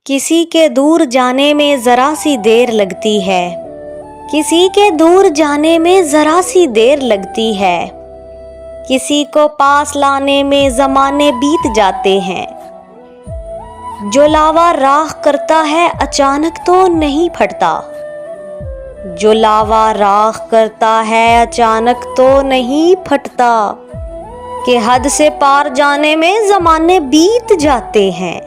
किसी के दूर जाने में ज़रा सी देर लगती है, किसी के दूर जाने में ज़रा सी देर लगती है, किसी को पास लाने में ज़माने बीत जाते हैं। जो लावा राख करता है अचानक तो नहीं फटता, जो लावा राख करता है अचानक तो नहीं फटता, कि हद से पार जाने में ज़माने बीत जाते हैं।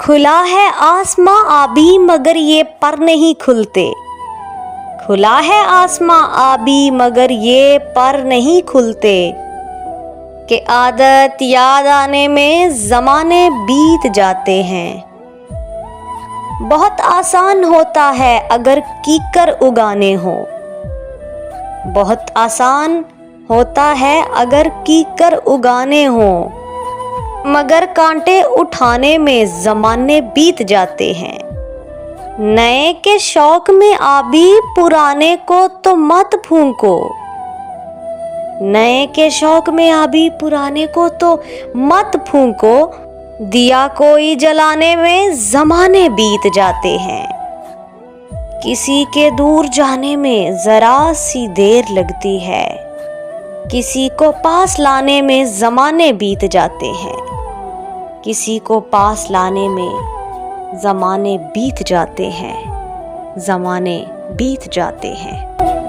खुला है आसमां आबी मगर ये पर नहीं खुलते, खुला है आसमां आबी मगर ये पर नहीं खुलते, कि आदत याद आने में ज़माने बीत जाते हैं। बहुत आसान होता है अगर कीकर उगाने हो, बहुत आसान होता है अगर कीकर उगाने हो, मगर कांटे उठाने में ज़माने बीत जाते हैं। नए के शौक में आबी पुराने को तो मत फूंको, नए के शौक में आबी पुराने को तो मत फूंको, दिया कोई जलाने में ज़माने बीत जाते हैं। किसी के दूर जाने में ज़रा सी देर लगती है, किसी को पास लाने में ज़माने बीत जाते हैं, किसी को पास लाने में ज़माने बीत जाते हैं, ज़माने बीत जाते हैं।